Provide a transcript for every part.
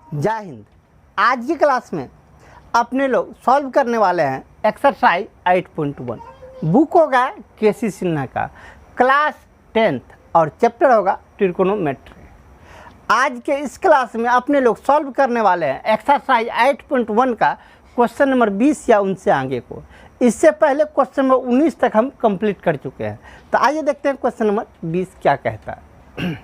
जय हिंद। आज की क्लास में अपने लोग सॉल्व करने वाले हैं एक्सरसाइज 8.1। बुक होगा केसी सिन्हा का, क्लास 10th और चैप्टर होगा ट्रिकोनोमेट्री। आज के इस क्लास में अपने लोग सॉल्व करने वाले हैं एक्सरसाइज 8.1 का क्वेश्चन नंबर 20 या उनसे आगे को। इससे पहले क्वेश्चन नंबर 19 तक हम कंप्लीट कर चुके हैं। तो आइए देखते हैं क्वेश्चन नंबर 20 क्या कहता है।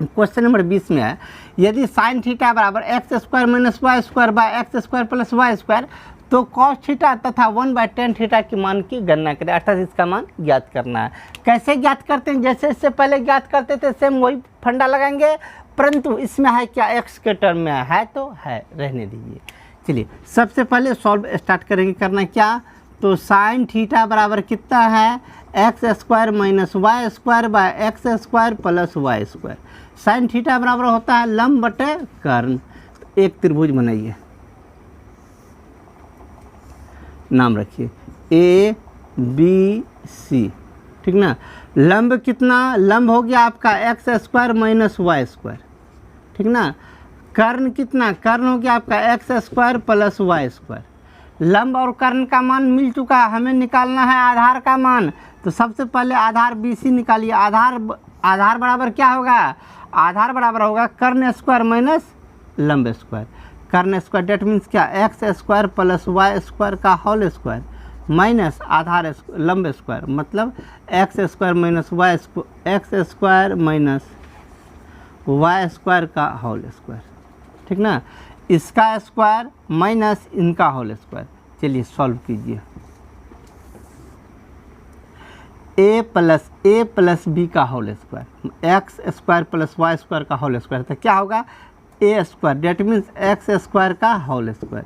क्वेश्चन नंबर 20 में है, यदि साइन थीटा बराबर x square minus Y square by x square plus Y square तो कॉस थीटा तथा 1/tan थीटा की मान की गणना करें, अर्थात इसका मान ज्ञात करना है। कैसे ज्ञात करते हैं? जैसे इससे पहले ज्ञात करते थे सेम वही फंडा लगाएंगे, परंतु इसमें है क्या, एक्स के टर्म में है तो है, रहने दीजिए। चलिए सबसे पहले सॉल्व स्टार्ट करेंगे। करना क्या, तो साइन थीटा बराबर कितना है, x square minus Y square by x square plus Y square. Sine theta बराबर होता है लंब बटे कर्ण। एक त्रिभुज बनाइए, नाम रखिए ए बी सी, ठीक ना। लंब कितना, लंब हो गया आपका x square minus Y square, ठीक ना। कर्ण कितना, कर्ण हो गया आपका x square plus Y square. लंब और कर्ण का मान मिल चुका है, हमें निकालना है आधार का मान। तो सबसे पहले आधार बी सी निकालिए। आधार बराबर क्या होगा, आधार बराबर होगा कर्ण स्क्वायर माइनस लंब स्क्वायर। कर्ण स्क्वायर डेट मीन्स क्या, X square plus Y square का होल स्क्वायर माइनस आधार लंब स्क्वायर, मतलब X square minus Y X square minus Y square का होल स्क्वायर, ठीक ना। इसका स्क्वायर माइनस इनका होल स्क्वायर। चलिए सॉल्व कीजिए। ए प्लस बी का whole square, X square plus Y square का होल स्क्वायर, तो क्या होगा A square that means X square का whole square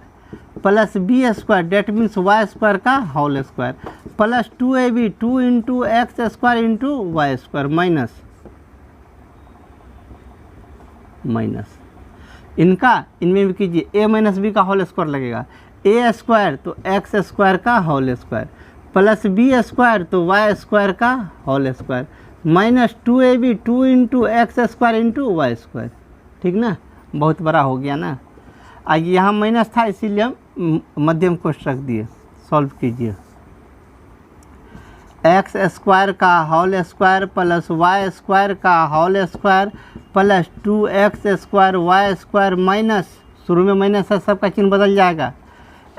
plus B square that means Y square का whole square plus 2ab 2 into X square into Y square minus इनका इनमें भी कीजिए, ए माइनस बी का होल स्क्वायर लगेगा। A square तो x square का whole square plus B square तो वाई स्क्वायर का whole square minus 2ab 2 into X square into Y square, ठीक ना। बहुत बड़ा हो गया ना। आइए यहाँ माइनस था इसीलिए हम मध्यम कोष्ठ रख दिए। सॉल्व कीजिए। एक्स स्क्वायर का whole square plus Y square का whole square plus 2x square Y square minus, शुरू में माइनस है, सबका चिन्ह बदल जाएगा,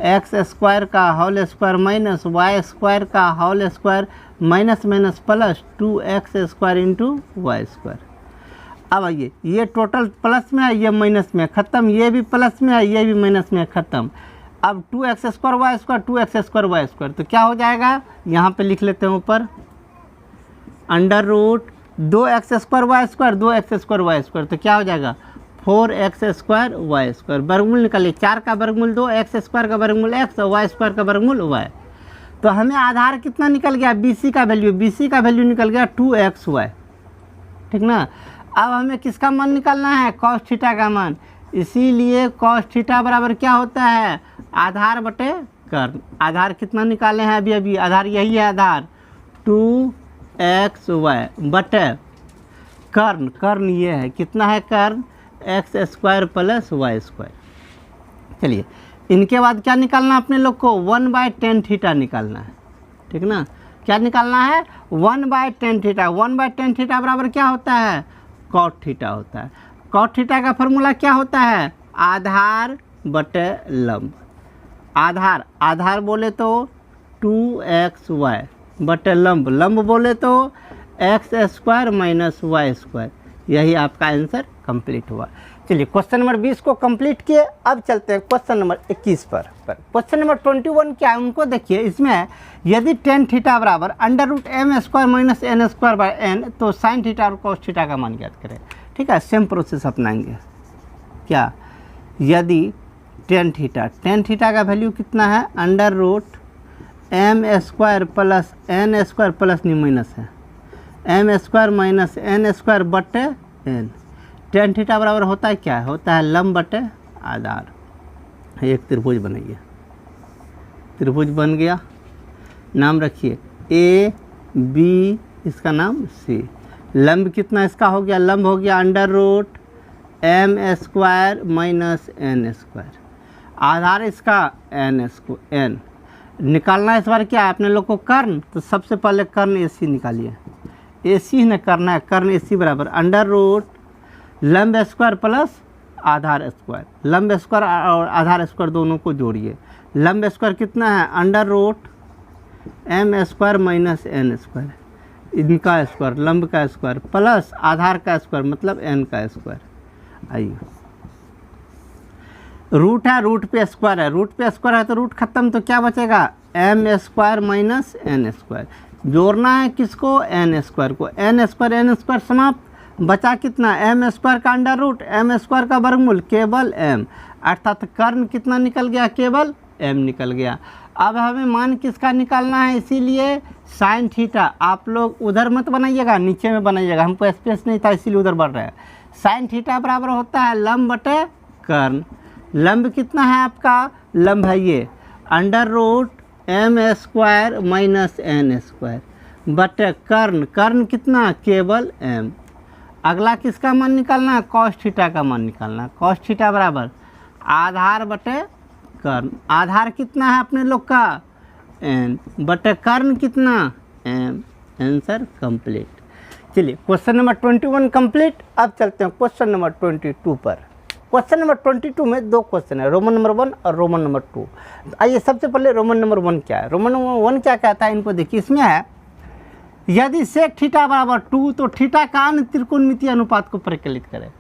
एक्स स्क्वायर का whole square minus Y square का whole square minus minus plus 2x square into Y square. अब आइए ये टोटल प्लस में है, ये माइनस में ख़त्म, ये भी प्लस में है, ये भी माइनस में ख़त्म। अब 2x square Y square 2x square Y square, तो क्या हो जाएगा, यहाँ पे लिख लेते हैं ऊपर under root 2x square Y square 2x square Y square, तो क्या हो जाएगा 4x स्क्वायर वाई स्क्वायर। वर्गमूल निकालिए, 4 का वर्गमूल 2, एक्स स्क्वायर का वर्गमूल x और वाई स्क्वायर का वर्गमूल y। तो हमें आधार कितना निकल गया, BC का वैल्यू निकल गया 2xy, ठीक ना। अब हमें किसका मान निकालना है, कॉस थीटा का मान। इसीलिए कॉस थीटा बराबर क्या होता है, आधार बटे कर्ण। आधार कितना निकाले हैं अभी, आधार यही है, आधार 2xy बटे कर्ण ये है, कितना है कर्ण, X square plus Y square. चलिए इनके बाद क्या निकालना है अपने लोग को, 1/tan थीटा निकालना है, ठीक ना। क्या निकालना है, 1/tan थीटा। 1/tan थीटा बराबर क्या होता है, कॉट थीटा होता है। कॉट थीटा का फॉर्मूला क्या होता है, आधार बटे लंब। आधार बोले तो 2xy बटे लंब बोले तो x square minus Y square. यही आपका आंसर कंप्लीट हुआ। चलिए क्वेश्चन नंबर 20 को कंप्लीट किए। अब चलते हैं क्वेश्चन नंबर 21 पर। क्वेश्चन नंबर 21 क्या है उनको देखिए। इसमें यदि tan थीटा बराबर under root m square minus n square by n तो साइन थीटा और कॉस थीटा का मान ज्ञात करें, ठीक है। सेम प्रोसेस अपनाएंगे। क्या, यदि tan थीटा का वैल्यू कितना है, under root m square plus n square plus नहीं माइनस है m square minus n square बटे n। tan थीटा बराबर होता है क्या, होता है लंब बटे आधार। एक त्रिभुज बनाइए, त्रिभुज बन गया, नाम रखिए ए बी, इसका नाम सी। लंब कितना इसका हो गया, लंब हो गया under root M square minus N square, आधार इसका एन निकालना है। इस बार क्या है अपने लोग को कर्ण, तो सबसे पहले कर्ण ए सी निकालिए, ए सी ने करना है, कर्ण ए सी बराबर अंडर रूट लंब स्क्वायर प्लस आधार स्क्वायर, लंब स्क्वायर और आधार स्क्वायर दोनों को जोड़िए। लंब स्क्वायर कितना है under root M square minus N square, इनका स्क्वायर लंब का स्क्वायर प्लस आधार का स्क्वायर मतलब एन का स्क्वायर। आइए रूट है, रूट पे स्क्वायर है, रूट पे स्क्वायर है तो रूट खत्म, तो क्या बचेगा m square minus N square. जोड़ना है किसको एन स्क्वायर को, एन स्क्वायर समाप्त, बचा कितना एम स्क्वायर का अंडर रूट एम स्क्वायर का वर्गमूल केवल एम, अर्थात कर्ण कितना निकल गया केवल एम निकल गया। अब हमें मान किसका निकालना है, इसीलिए साइन थीटा, आप लोग उधर मत बनाइएगा नीचे में बनाइएगा, हमको स्पेस नहीं था इसीलिए उधर बढ़ रहा है। साइन थीटा बराबर होता है लंब बटे कर्ण, लंब कितना है आपका लंब है ये under root M square minus N square बटे कर्ण, कर्ण कितना केवल एम। अगला किसका मान निकालना है कॉस थीटा का मान निकालना है, कॉस थीटा बराबर आधार बटे कर्ण, आधार कितना है अपने लोग का एन बटे कर्ण कितना एम। Answer complete. चलिए क्वेश्चन नंबर 21 कंप्लीट। अब चलते हैं क्वेश्चन नंबर 22 पर। क्वेश्चन नंबर 22 में दो क्वेश्चन है, रोमन नंबर 1 और रोमन नंबर 2। आइए सबसे पहले रोमन नंबर 1 क्या है, रोमन नंबर 1 क्या कहता है इनको देखिए। इसमें है यदि सेक थीटा बराबर 2 तो थीटा का अन्य त्रिकोणमितीय अनुपात को परिकलित करें,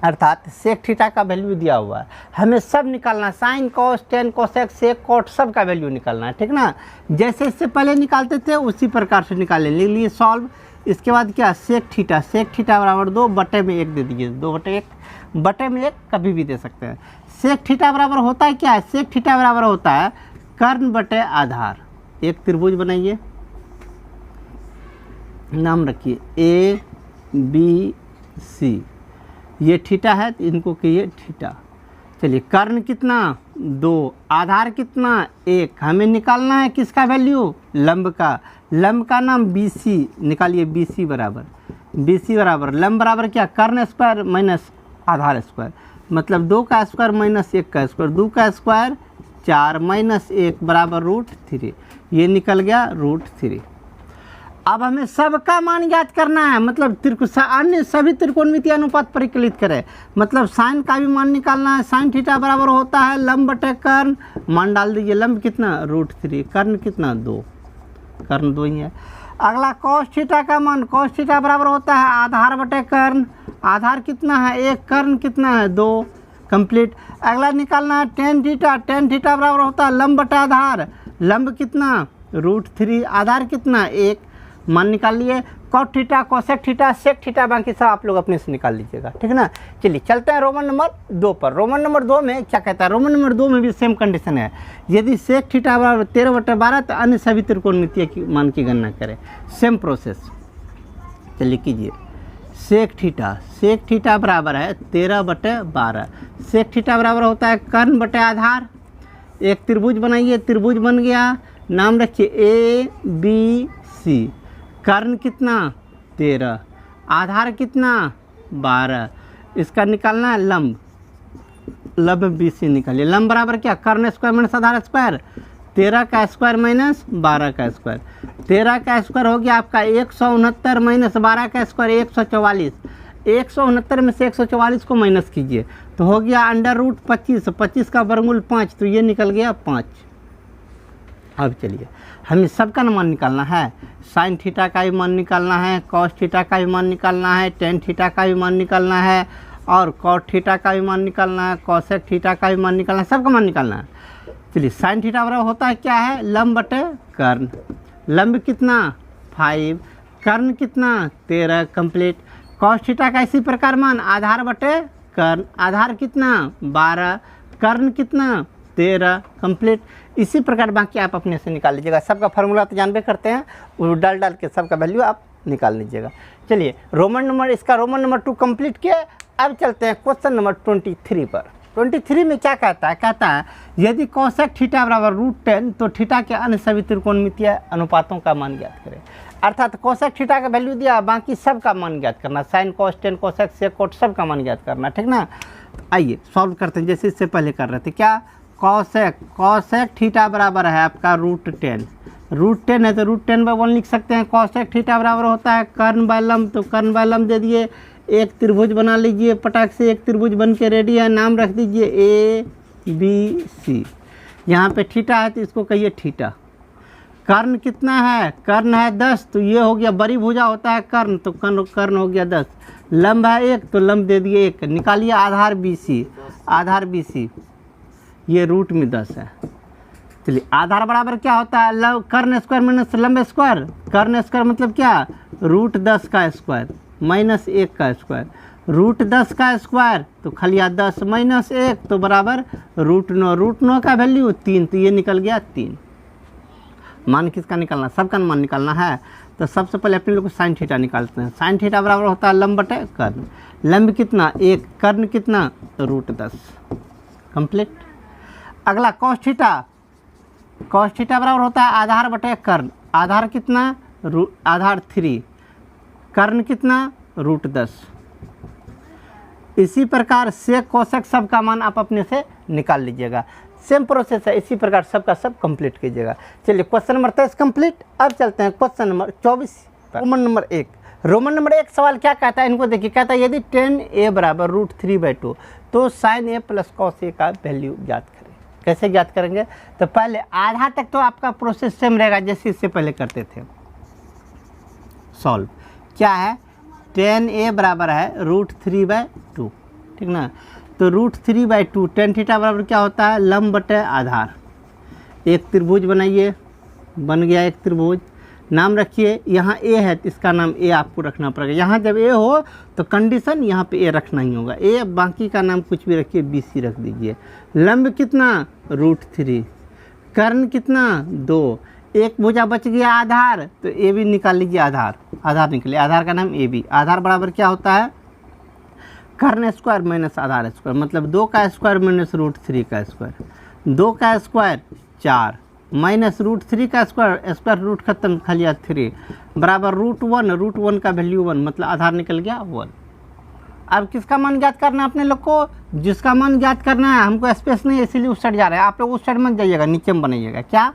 अर्थात सेक थीटा का वैल्यू दिया हुआ है, हमें सब निकालना है, sine cos tan cosec sec cot सब का वैल्यू निकालना है, ठीक ना। जैसे इससे पहले निकालते थे उसी प्रकार से निकालें, ले लिए सॉल्व। इसके बाद क्या सेक थीटा बराबर 2 बटे में 1 दे दीजिए, 2 बटे 1 बटे में 1 कभी भी दे सकते हैं। सेक थीटा बराबर होता है क्या है, सेक थीटा बराबर होता है कर्ण बटे आधार। एक त्रिभुज बनाइए, नाम रखिए ए बी सी, ये थीटा है तो इनको कहिए थीटा। चलिए कर्ण कितना 2, आधार कितना 1, हमें निकालना है किसका वैल्यू लंब का, लंब का नाम बी सी निकालिए, बी सी बराबर लंब बराबर क्या कर्ण स्क्वायर माइनस आधार स्क्वायर, मतलब 2 का स्क्वायर माइनस 1 का स्क्वायर, 2 का स्क्वायर 4 माइनस 1 बराबर √3, ये निकल गया √3। अब हमें सबका मान ज्ञात करना है, मतलब अन्य सभी त्रिकोणमितीय अनुपात परिकलित करें, मतलब साइन का भी मान निकालना है। साइन थीटा बराबर होता है लंब बटे कर्ण, मान डाल दीजिए, लंब कितना √3, कर्ण कितना 2, कर्ण 2 ही है। अगला कॉस थीटा का मान, कॉस थीटा बराबर होता है आधार बटे कर्ण, आधार कितना है 1, कर्ण कितना है 2, कंप्लीट। अगला निकालना है टेन थीटा बराबर होता है लंब बटे आधार, लंब कितना √3, आधार कितना 1, मान निकाल लिए। Cot theta cosec theta sec theta बाकी सब आप लोग अपने से निकाल लीजिएगा, ठीक है ना। चलिए चलते हैं रोमन नंबर 2 पर। रोमन नंबर 2 में क्या कहता है, रोमन नंबर 2 में भी सेम कंडीशन है, यदि सेक थीटा बराबर 13/12 तो अन्य सभी त्रिकोणमितीय की मान की गणना करें, सेम प्रोसेस। चलिए कीजिए, सेक थीटा बराबर है 13/12, सेक थीटा बराबर होता है कर्ण बटे आधार। एक त्रिभुज बनाइए, त्रिभुज बन गया, नाम रखिए ए बी सी, कर्ण कितना 13, आधार कितना 12, इसका निकालना है लंब, लंब बी सी निकालिए। लंब बराबर क्या कर्ण स्क्वायर माइनस आधार स्क्वायर, 13 का स्क्वायर माइनस 12 का स्क्वायर, 13 का स्क्वायर हो गया आपका 169 माइनस 12 का स्क्वायर 144, 169 में से 144 को माइनस कीजिए तो हो गया √25, 25 का वर्गमूल 5, तो ये निकल गया 5। अब चलिए हमें सबका मान निकालना है, साइन थीटा का भी मान निकालना है, कॉस थीटा का भी मान निकालना है, टेन थीटा का भी मान निकालना है, और कॉट थीटा का भी मान निकालना है, कॉसेक थीटा का भी मान निकालना है, सबका मान निकालना है। चलिए साइन थीटा बराबर होता है क्या है लंब बटे कर्ण, लंब कितना 5, कर्ण कितना 13, कंप्लीट। कॉस थीटा का इसी प्रकार मान आधार बटे कर्ण, आधार कितना 12, कर्ण कितना 13, कंप्लीट। इसी प्रकार बाकी आप अपने से निकाल लीजिएगा, सबका फार्मूला तो जानबे करते हैं, वो डाल के सबका वैल्यू आप निकाल लीजिएगा। चलिए रोमन नंबर 2 कंप्लीट किया। अब चलते हैं क्वेश्चन नंबर 23 पर। 23 में क्या कहता है यदि कोसेक थीटा बराबर √10 तो थीटा के अन्य सभी त्रिकोणमितीय अनुपातों का मान ज्ञात करें। अर्थात कोसेक थीटा का वैल्यू दिया, बाकी सब का मान ज्ञात करना, sine cos tan cosec sec cot सब का मान ज्ञात करना, ठीक ना। तो आइए सॉल्व करते हैं, जैसे इससे पहले कर रहे थे। क्या कोसेक थीटा बराबर है आपका √10, √10 है तो √10/1 लिख सकते हैं। कोसेक थीटा बराबर होता है कर्ण बाय लंब, तो कर्ण बाय लंब दे दिए, एक त्रिभुज बना लीजिए, पटाख से एक त्रिभुज बन के रेडी है, नाम रख दीजिए ABC। यहाँ पे थीटा है तो इसको कहिए थीटा। कर्ण कितना है, कर्ण है 10, तो ये हो गया, बड़ी भुजा होता है कर्ण, तो कर्ण हो गया 10। लंब है 1, तो लंब दे दिए 1। निकालिए आधार BC, आधार BC ये रूट में 10 है। चलिए आधार बराबर क्या होता है, कर्ण स्क्वायर माइनस लंब स्क्वायर। कर्ण स्क्वायर मतलब क्या, √10 का स्क्वायर माइनस 1 का स्क्वायर, √10 का स्क्वायर तो खलिया 10 माइनस 1 तो बराबर √9, √9 का वैल्यू 3, तो ये निकल गया 3। मान किसका निकालना, सबका मान निकालना है। तो सबसे पहले अपने लोग को साइन थीटा निकालते हैं। साइन थीटा बराबर होता है लंब बटे कर्ण। लंब कितना 1, कर्ण कितना √10, कंप्लीट। अगला कॉस थीटा, कॉस थीटा बराबर होता है आधार बटे कर्ण। आधार कितना, आधार 3, कर्ण कितना √10। इसी प्रकार सेक कोसेक सब का मान आप अपने से निकाल लीजिएगा। सेम प्रोसेस है, इसी प्रकार सब का सब कंप्लीट कीजिएगा। चलिए क्वेश्चन नंबर 23 कंप्लीट। अब चलते हैं question number 24, Roman number 1। Roman number 1 सवाल क्या कहता है, इनको देखिए। कहता है यदि tan a बराबर √3/2 तो sin a plus cos a का वैल्यू ज्ञात करें। कैसे ज्ञात करेंगे, तो पहले आधा तक तो आपका प्रोसेस सेम रहेगा जैसे इससे पहले करते थे। सॉल्व क्या है, tan a बराबर है √3/2, ठीक ना। तो √3/2 tan थीटा बराबर क्या होता है, लंब बटे आधार। एक त्रिभुज बनाइए, बन गया एक त्रिभुज। नाम रखिए, यहाँ a है तो इसका नाम a आपको रखना पड़ेगा। यहाँ जब a हो तो कंडीशन यहाँ पे a रखना ही होगा, a, बाकी का नाम कुछ भी रखिए, BC रख दीजिए। लंब कितना √3, कर्ण कितना 2, एक भुजा बच गया आधार, तो a भी निकाल लीजिए। आधार, आधार निकले, आधार का नाम AB। आधार बराबर क्या होता है, कर्ण स्क्वायर माइनस आधार स्क्वायर, मतलब 2 का स्क्वायर माइनस √3 का स्क्वायर। 2 का स्क्वायर 4 माइनस √3 का स्क्वायर, स्क्वायर रूट खत्म, खलिया 3 बराबर √1 का वैल्यू 1, मतलब आधार निकल गया 1। अब किसका मान ज्ञात करना है अपने लोग को, जिसका मान ज्ञात करना है। हमको स्पेस नहीं है इसीलिए उस साइड जा रहे हैं, आप लोग उस साइड मत जाइएगा, नीचे में बनाइएगा। क्या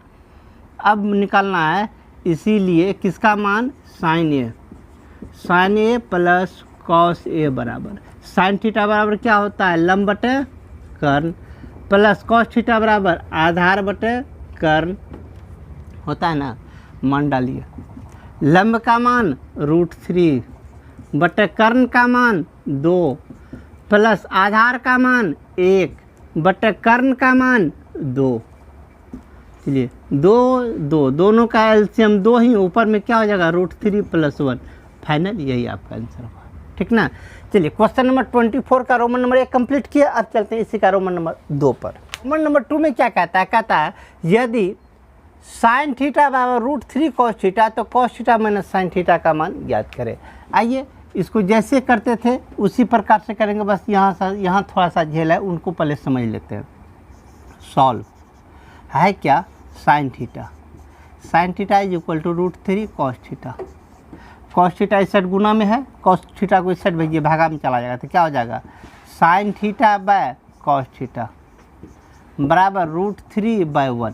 अब निकालना है, इसीलिए किसका मान, sin a plus cos a बराबर। साइन थीटा बराबर क्या होता है, लंब बटे कर्ण, प्लस कॉस थीटा बराबर आधार बटे कर्ण होता है ना। मान डालिए, लंब का मान √3 बटे कर्ण का मान 2 प्लस आधार का मान 1 बटे कर्ण का मान 2। चलिए 2 दोनों का एलसीएम 2 ही, ऊपर में क्या हो जाएगा √3 + 1। फाइनल यही आपका आंसर होगा, ठीक ना। चलिए क्वेश्चन नंबर 24 का रोमन नंबर 1 कंप्लीट किया। अब चलते हैं इसी का रोमन नंबर 2 पर। रोमन नंबर 2 में क्या कहता है, कहता है यदि साइन थीटा बराबर √3 cos थीटा तो cos theta minus sine theta का मान ज्ञात करें। आइए इसको जैसे करते थे उसी प्रकार से करेंगे, बस यहाँ थोड़ा सा झेल है, उनको पहले समझ लेते हैं। सॉल्व है क्या, sine theta, sine theta is equal to √3 cos theta. cos theta इस साइड गुना में है, cos थीटा को इस साइड भेजिए, भागा में चला जाएगा, तो क्या हो जाएगा sine theta by cos theta बराबर √3/1,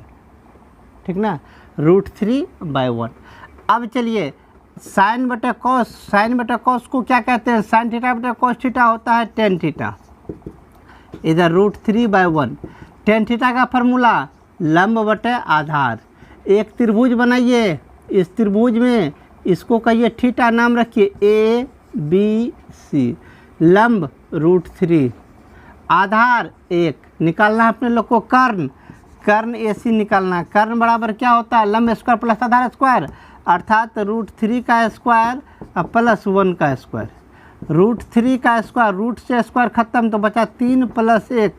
ठीक ना, √3/1। अब चलिए साइन बटा कॉस, साइन बटा कॉस को क्या कहते हैं, साइन थीटा बटा कॉस थीटा होता है tan थीटा, इधर √3/1। tan थीटा का फार्मूला लंब बटे आधार। एक त्रिभुज बनाइए, इस त्रिभुज में इसको कहिए थीटा, नाम रखिए ABC। लंब √3, आधार 1, निकालना अपने लोग को कर्ण, कर्ण AC निकालना। कर्ण बराबर क्या होता है, लंब स्क्वायर प्लस आधार स्क्वायर, अर्थात √3 का स्क्वायर प्लस 1 का स्क्वायर। √3 का स्क्वायर, रूट से स्क्वायर खत्म तो बचा 3 + 1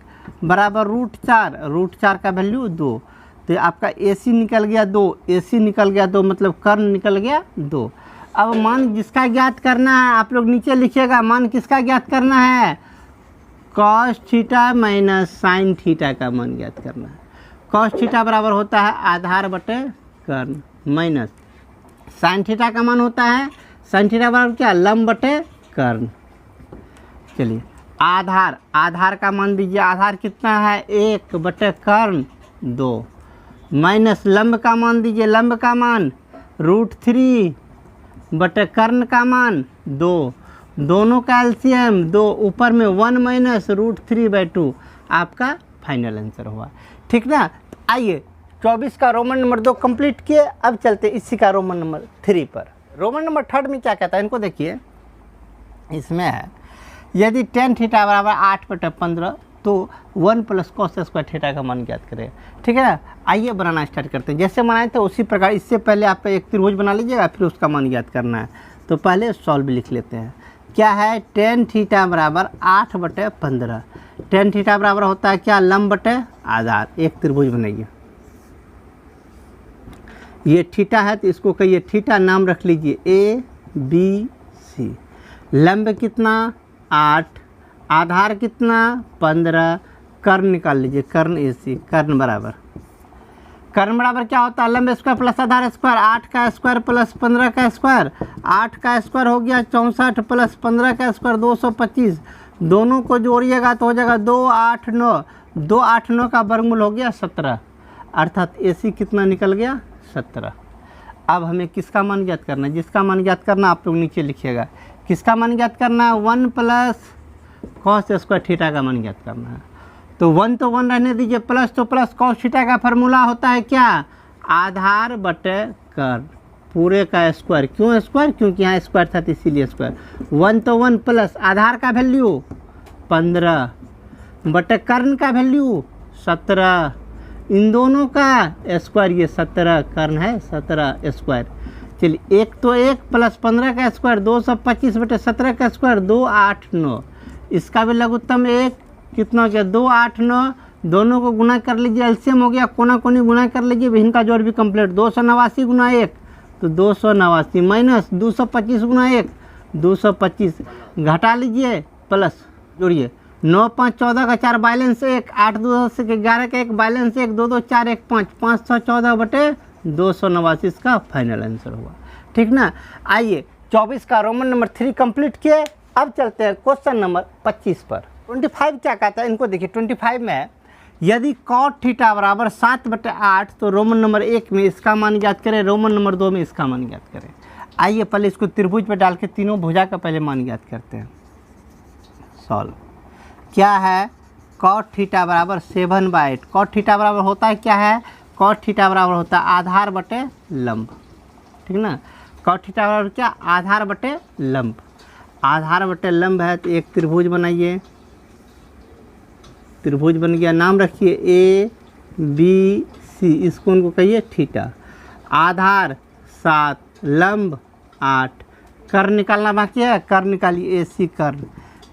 बराबर √4, √4 का वैल्यू 2, तो आपका AC निकल गया 2, AC निकल गया 2, मतलब कर्ण निकल गया 2। अब मान जिसका ज्ञात करना है आप लोग नीचे लिखिएगा, मान किसका ज्ञात करना है, cos theta minus sine theta का मान ज्ञात करना है। cos थीटा बराबर होता है आधार बटे कर्ण माइनस साइन थीटा का मान होता है साइन थीटा बराबर क्या, लंब बटे कर्ण। चलिए आधार, आधार का मान दीजिए, आधार कितना है 1 बटे कर्ण 2, माइनस लंब का मान दीजिए, लंब का मान √3 बटे कर्ण का मान 2, दोनों का एलसीएम 2, ऊपर में 1 माइनस √3/2 आपका फाइनल आंसर हुआ। ठीक ना। आइए 24 का रोमन नंबर 2 कंप्लीट किए, अब चलते इसी का रोमन नंबर 3 पर। रोमन नंबर 3 में क्या कहता है इनको देखिए, इसमें है यदि tan थीटा बराबर 8 बटे 15 तो 1 प्लस cos स्क्वायर थीटा का मान ज्ञात करें। ठीक है ना। आइए बनाना स्टार्ट करते हैं, जैसे बनाए थे उसी प्रकार। इससे पहले आप एक त्रिभुज बना लीजिएगा, फिर उसका मान ज्ञात करना है। तो पहले सॉल्व लिख लेते हैं। क्या है, tan थीटा बराबर 8 बटे 15। tan थीटा बराबर होता है क्या, लंब बटे आधार। एक त्रिभुज बनाइए, ये थीटा है तो इसको कहिए थीटा, नाम रख लीजिए ABC। लंब कितना 8, आधार कितना 15, कर्ण निकाल लीजिए, कर्ण AC। कर्ण बराबर क्या होता है, लंब स्क्वायर प्लस आधार स्क्वायर। 8 का स्क्वायर प्लस 15 का स्क्वायर, 8 का स्क्वायर हो गया 64 प्लस 15 का स्क्वायर 225। दोनों को जोड़िएगा तो हो जाएगा 2 8 9, 2 8 9 का वर्गमूल हो गया 17, अर्थात AC कितना निकल गया 17। अब हमें किसका मान ज्ञात करना है, जिसका मान ज्ञात करना आप लोग नीचे लिखिएगा। किसका मान ज्ञात करना है, 1 प्लस cos स्क्वायर थीटा का मान ज्ञात करना है। तो 1 तो 1 रहने दीजिए, प्लस तो प्लस, cos थीटा का फार्मूला होता है क्या, आधार बटे कर्ण पूरे का स्क्वायर। क्यों स्क्वायर, क्योंकि यहाँ स्क्वायर था तो इसीलिए स्क्वायर। 1 तो 1 प्लस आधार का वैल्यू 15 बटे कर्ण का वैल्यू 17, इन दोनों का स्क्वायर, ये 17 कर्ण है 17 स्क्वायर। चलिए 1 तो 1 प्लस 15 का स्क्वायर 225 बटे 17 का स्क्वायर 2 8 9, इसका भी लघुत्तम 1 कितना हो गया 2 8 9, दोनों को गुना कर लीजिए, एलसीएम हो गया, कोना कोनी गुना कर लीजिए, इनका जोड़ भी कंप्लीट। 289 गुना 1 तो 289 माइनस 225 गुना 1 225, घटा लीजिए प्लस जोड़िए, 9 5 14 का 4 बैलेंस 1, 8 2 10 11 का 1 बैलेंस 1, 2 2 4 1 5, 5 6 14 बटे 289 इसका फाइनल आंसर हुआ। ठीक ना। आइए 24 का रोमन नंबर 3 कंप्लीट किए, अब चलते हैं क्वेश्चन नंबर 25 पर। 25 क्या कहता है इनको देखिए, 25 में यदि cot थीटा बराबर 7 बटे 8 तो रोमन नंबर 1 में इसका मान ज्ञात करें, रोमन नंबर 2 में इसका मान ज्ञात करें। आइए पहले इसको त्रिभुज पर डाल के तीनों भुजा का पहले मान ज्ञात करते हैं। सॉल्व क्या है, cot थीटा बराबर 7/8। cot थीटा बराबर होता है क्या है, cot थीटा बराबर होता है आधार बटे लंब। ठीक ना। cot थीटा बराबर क्या, आधार बटे लंब। आधार बटे लंब है तो एक त्रिभुज बनाइए, त्रिभुज बन गया, नाम रखिए ABC, इसको उनको कहिए थीटा। आधार 7, लंब 8, कर्ण निकालना बाकी है, कर्ण निकालिए AC कर्ण।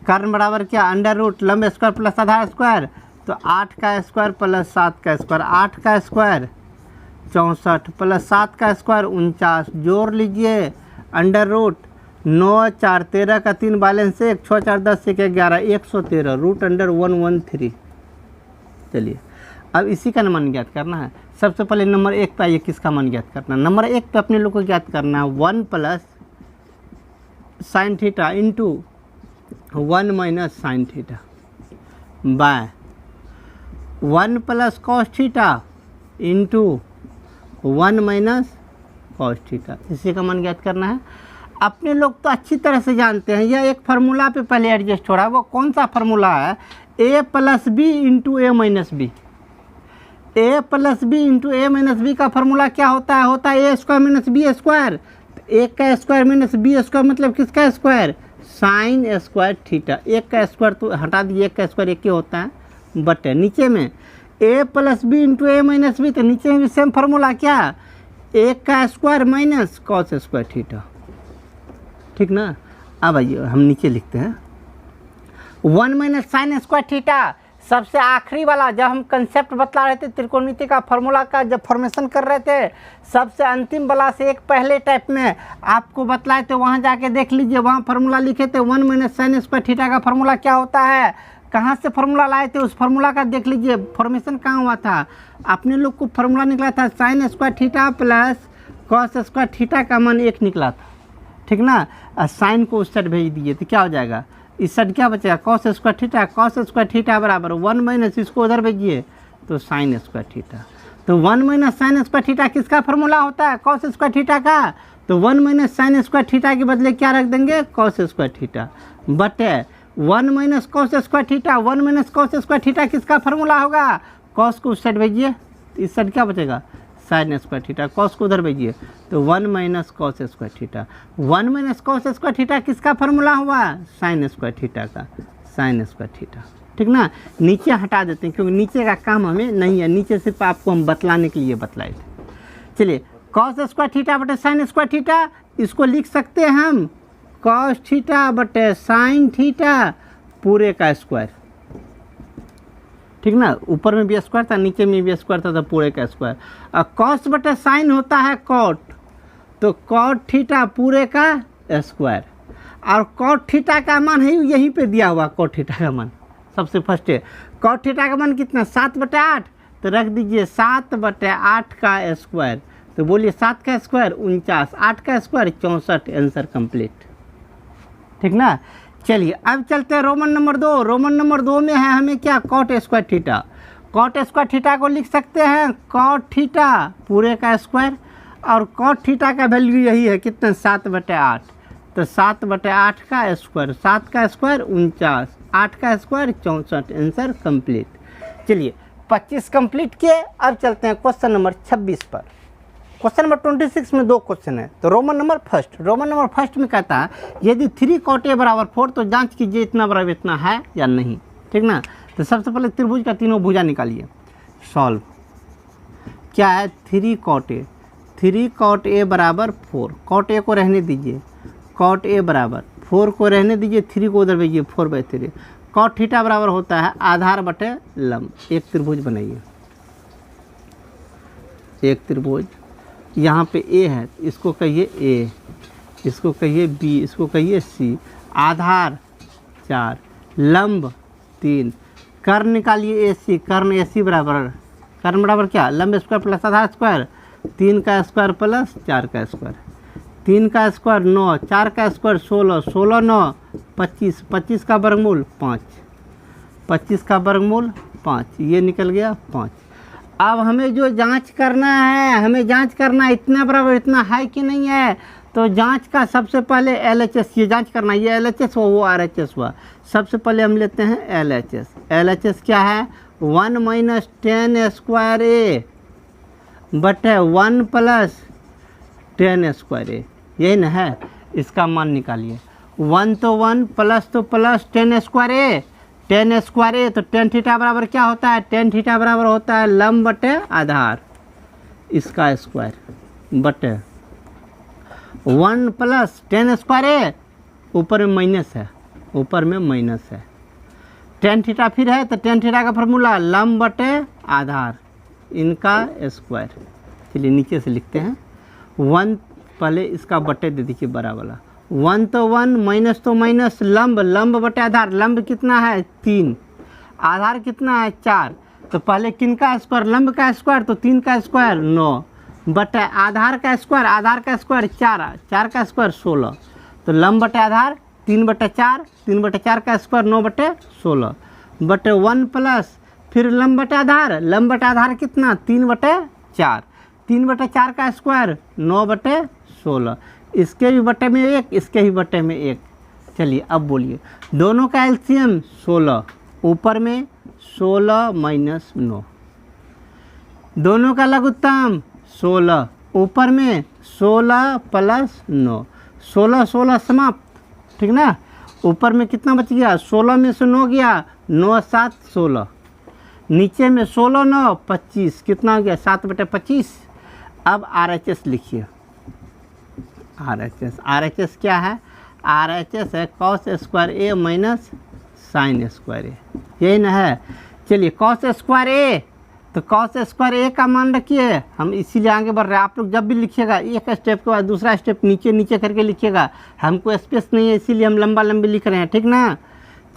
कर्ण बराबर क्या, अंडर रूट लंब स्क्वायर प्लस आधार स्क्वायर, तो 8 का स्क्वायर प्लस 7 का स्क्वायर, 8 का स्क्वायर 64 प्लस 7 का स्क्वायर 49, जोड़ लीजिए, अंडर रूट 9 4 13 का 3 बैलेंस 1, 6 4 10 1 11 113 रूट अंडर 113। चलिए अब इसी का मान ज्ञात करना है। सबसे पहले नंबर 1 पे आइए, किसका मान ज्ञात करना है। नंबर 1 पे अपने लोग को ज्ञात करना है 1 plus sine theta into 1 minus sine theta by 1 plus cos theta into 1 minus cos theta, इसी का मान ज्ञात करना है। अपने लोग तो अच्छी तरह से जानते हैं, यह एक फार्मूला पे पहले एडजस्ट हो रहा है। वो कौन सा फार्मूला है, a plus b into a minus b. A plus b into a minus B का फार्मूला क्या होता है a square minus b square. एक का स्क्वायर माइनस बी स्क्वायर मतलब किसका स्क्वायर, साइन स्क्वायर थीटा। एक का स्क्वायर तो हटा दीजिए, एक का स्क्वायर एक ही होता है, बटे नीचे में a plus b into a minus b, तो नीचे में भी सेम फार्मूला क्या, एक का square minus cos square theta. ठीक ना। अब आइए हम नीचे लिखते हैं 1 माइनस साइन स्क्वायर थीटा। सबसे आखिरी वाला जब हम कंसेप्ट बतला रहे थे त्रिकोणमिति का फार्मूला का, जब फॉर्मेशन कर रहे थे, सबसे अंतिम वाला से एक पहले टाइप में आपको बतलाए थे, वहाँ जाके देख लीजिए, वहाँ फार्मूला लिखे थे 1 माइनस साइन स्क्वायर थीटा का फार्मूला क्या होता है, कहाँ से फार्मूला लाए थे, उस फार्मूला का देख लीजिए फॉर्मेशन कहाँ हुआ था। अपने लोग को फार्मूला निकला था sine square theta plus cos square theta का मान 1 निकला था, ठीक ना। साइन को उस साइड भेज दीजिए तो क्या हो जाएगा, इस साइड क्या बचेगा, कॉस स्क्वायर थीटा बराबर 1 माइनस इसको उधर भेजिए तो साइन स्क्वायर थीटा। तो 1 माइनस साइन स्क्वायर थीटा किसका फॉर्मूला होता है, कॉस स्क्वायर थीटा का। तो 1 माइनस साइन स्क्वायर थीटा के बदले क्या रख देंगे, कॉस स्क्वायर थीटा बटे 1 minus cos square theta. 1 minus cos square theta किसका फॉर्मूला होगा, कॉस को उस साइड भेजिए, इस साइड क्या बचेगा, साइन स्क्वायर थीटा, कॉस को उधर भेजिए तो 1 minus cos square theta. 1 minus cos square theta किसका फॉर्मूला हुआ, साइन स्क्वायर थीटा का, साइन स्क्वायर थीटा, ठीक ना। नीचे हटा देते हैं क्योंकि नीचे का काम हमें नहीं है, नीचे सिर्फ आपको हम बतलाने के लिए बतलाए थे। चलिए कॉस स्क्वायर थीटा बटे साइन स्क्वायर थीटा, इसको लिख सकते हैं हम कॉस थीटा बटे साइन थीटा पूरे का स्क्वायर, ठीक ना। ऊपर में भी स्क्वायर था, नीचे में भी स्क्वायर था, तो पूरे का स्क्वायर। और कॉस बटे साइन होता है कॉट, तो कॉट थीटा पूरे का स्क्वायर। और कॉट थीटा का मान है यहीं पे दिया हुआ, कॉट थीटा का मान सबसे फर्स्ट है। कॉट थीटा का मान कितना, 7/8, तो रख दीजिए 7/8 का स्क्वायर। तो बोलिए 7 का स्क्वायर 49, 8 का स्क्वायर 64, आंसर कंप्लीट, ठीक ना। चलिए अब चलते हैं रोमन नंबर 2। रोमन नंबर 2 में है हमें क्या, cot square theta. Cot square theta को लिख सकते हैं कॉट थीटा पूरे का स्क्वायर, और कॉट थीटा का वैल्यू यही है कितना, 7/8, तो 7/8 का स्क्वायर, 7 का स्क्वायर 49, 8 का स्क्वायर 64, आंसर कंप्लीट। चलिए 25 कंप्लीट किए। अब चलते हैं क्वेश्चन नंबर 26 पर। क्वेश्चन नंबर 26 में 2 क्वेश्चन है। तो रोमन नंबर फर्स्ट में कहता है यदि 3 cot A बराबर 4 तो जांच कीजिए इतना बराबर इतना है या नहीं, ठीक ना। तो सबसे पहले त्रिभुज का तीनों भुजा निकालिए, सॉल्व। क्या है, 3 cot A बराबर 4, cot A को रहने दीजिए, cot A बराबर 4 को रहने दीजिए, 3 को उधर भेजिए 4/3। cot थीटा बराबर होता है आधार बटे लंब। एक त्रिभुज बनाइए, एक त्रिभुज, यहाँ पे A है, इसको कहिए A, इसको कहिए B, इसको कहिए C। आधार 4, लंब 3, कर्ण निकालिए AC, कर्ण AC बराबर, कर्ण बराबर क्या, लंब स्क्वायर प्लस आधार स्क्वायर, 3 का स्क्वायर प्लस 4 का स्क्वायर, 3 का स्क्वायर 9, 4 का स्क्वायर 16, 16 9 25, 25 का वर्गमूल 5, 25 का वर्गमूल 5, ये निकल गया 5। अब हमें जो जांच करना है, हमें जांच करना है इतना बराबर इतना है कि नहीं है। तो जांच का सबसे पहले LHS, ये जांच करना है, ये LHS हुआ वो RHS हुआ। सबसे पहले हम लेते हैं LHS। LHS क्या है, 1 माइनस 10 स्क्वायर A बटे 1 प्लस 10 स्क्वायर A, यही ना है। इसका मान निकालिए, 1 तो 1 प्लस तो plus 10 square A, 10 square A, तो 10 थीटा बराबर क्या होता है, 10 थीटा बराबर होता है लंब बटे आधार, इसका स्क्वायर बटे 1 प्लस 10 स्क्वायर A, ऊपर में माइनस है, ऊपर में माइनस है, 10 थीटा फिर है, तो 10 थीटा का फॉर्मूला लंब बटे आधार, इनका स्क्वायर। चलिए नीचे से लिखते हैं, 1 पहले इसका बटे दे दीजिए बड़ा वाला, 1 तो 1 माइनस तो माइनस, लंब, लंब बटे आधार, लंब कितना है 3, आधार कितना है 4, तो पहले किन का स्क्वायर, लंब का स्क्वायर, तो 3 का स्क्वायर 9 बटे आधार का स्क्वायर, आधार का स्क्वायर 4, 4 का स्क्वायर 16, तो लंब बटे आधार 3/4, 3/4 का स्क्वायर 9/16 बटे 1 प्लस फिर लंब बटे आधार, लंब बटे आधार कितना 3/4, 3/4 का स्क्वायर 9/16, इसके भी बटे में 1, इसके भी बटे में 1। चलिए अब बोलिए, दोनों का एलसीएम 16, ऊपर में 16 माइनस 9, दोनों का लघुत्तम 16, ऊपर में 16 प्लस 9, 16 16 समाप्त, ठीक ना। ऊपर में कितना बच गया, 16 में से 9 गया, 9 7 16, नीचे में 16 9 25, कितना हो गया 7/25। अब RHS लिखिए, RHS क्या है, RHS है cos square A minus sine square A, यही ना है। चलिए कॉस स्क्वायर A, तो कॉस स्क्वायर A का मान रखिए, हम इसीलिए आगे बढ़ रहे हैं। आप लोग जब भी लिखिएगा एक स्टेप के बाद दूसरा स्टेप नीचे नीचे करके लिखिएगा, हमको स्पेस नहीं है इसीलिए हम लंबा लंबी लिख रहे हैं, ठीक ना।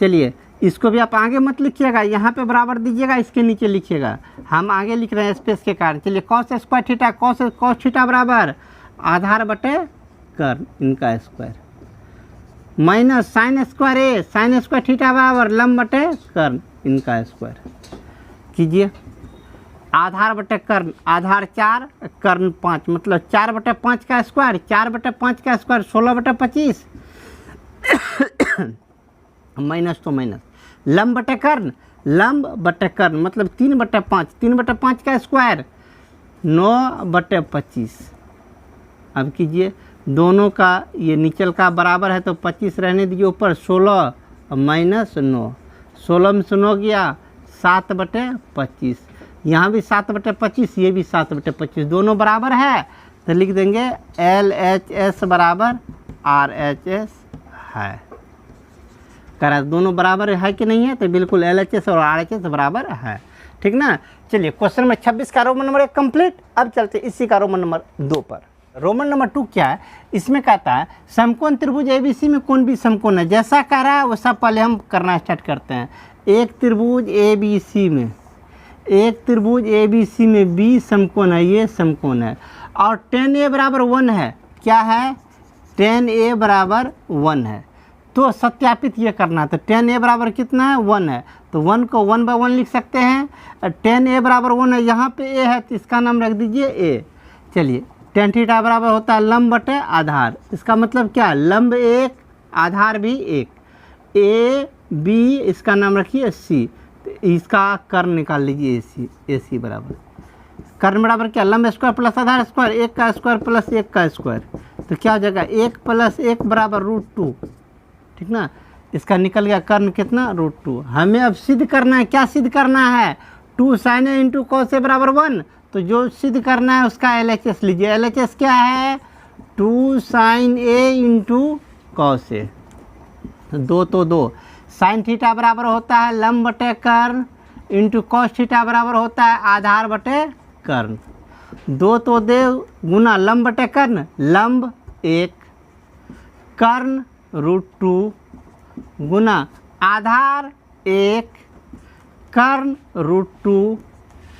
चलिए इसको भी आप आगे मत लिखिएगा, यहाँ पे बराबर दीजिएगा, इसके नीचे लिखिएगा, हम आगे लिख रहे हैं स्पेस के कारण। चलिए cos square theta, cos theta बराबर आधार बटे कर्ण इनका स्क्वायर, माइनस साइन स्क्वायर ए, साइन स्क्वायर थीटा बराबर लंब बटे कर्ण इनका स्क्वायर कीजिए। आधार बटे कर्ण, आधार 4 कर्ण 5, मतलब 4/5 का स्क्वायर, 4/5 का स्क्वायर 16/25 माइनस तो माइनस, लंब बटे कर्ण, लंब बटे कर्ण मतलब 3/5, 3/5 का स्क्वायर 9/25। अब कीजिए दोनों का ये नीचल का बराबर है तो 25 रहने दीजिए ऊपर, 16 माइनस 9, 16 में से 9 गया 7/25, यहाँ भी 7/25, ये भी 7/25, दोनों बराबर है तो लिख देंगे LHS बराबर RHS है। करा दोनों बराबर है कि नहीं है, तो बिल्कुल LHS और RHS बराबर है, ठीक ना। चलिए क्वेश्चन नंबर 26 का रोमन नंबर 1 कंप्लीट। अब चलते इसी का रोमन नंबर 2 पर। रोमन नंबर 2 क्या है, इसमें कहता है समकोण त्रिभुज ABC में कौन भी समकोण है। जैसा कह रहा है वैसा पहले हम करना स्टार्ट करते हैं। एक त्रिभुज ABC में, एक त्रिभुज ABC में B समकोण है, ये समकोण है और tan A बराबर 1 है। क्या है, tan A बराबर 1 है। तो सत्यापित ये करना है, तो tan A बराबर कितना है, 1 है, तो 1 को 1/1 लिख सकते हैं। tan A बराबर 1 है, यहाँ पे A है तो इसका नाम रख दीजिए A। चलिए tan थीटा बराबर होता है लंब बटे आधार, इसका मतलब क्या, लंब 1 आधार भी 1, A B इसका नाम रखिए C, तो इसका कर्ण निकाल लीजिए AC बराबर, कर्ण बराबर क्या, लंब स्क्वायर प्लस आधार स्क्वायर, 1 का स्क्वायर प्लस 1 का स्क्वायर, तो क्या हो जाएगा 1 + 1 बराबर √2, ठीक ना। इसका निकल गया कर्ण कितना, √2। हमें अब सिद्ध करना है, क्या सिद्ध करना है, 2 sin A × cos A बराबर 1, तो जो सिद्ध करना है उसका LHS लीजिए। LHS क्या है, 2 sin A × cos A, 2 तो 2, साइन थीटा बराबर होता है लंब बटे कर्ण इंटू कॉस थीटा बराबर होता है आधार बटे कर्ण, 2 तो 2 गुना लंब बटे कर्ण, लंब 1 कर्ण √2 गुना आधार 1 कर्ण √2,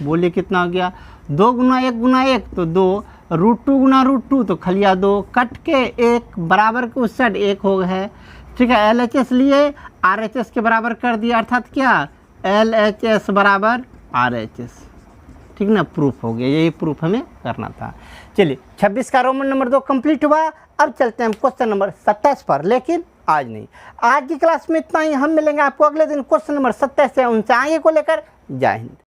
बोलिए कितना हो गया, 2 गुना 1 गुना 1 तो 2, √2 गुना √2 तो खलिया 2, कट के 1 बराबर के उस साइड 1 हो गए, ठीक है। LHS लिए RHS के बराबर कर दिया, अर्थात क्या, LHS बराबर RHS, ठीक ना, प्रूफ हो गया। यही प्रूफ हमें करना था। चलिए 26 का रोमन नंबर 2 कंप्लीट हुआ। अब चलते हैं क्वेश्चन नंबर 27 पर, लेकिन आज नहीं, आज की क्लास में इतना ही। हम मिलेंगे आपको अगले दिन क्वेश्चन नंबर 27 से 49 आगे को लेकर। जय हिंद।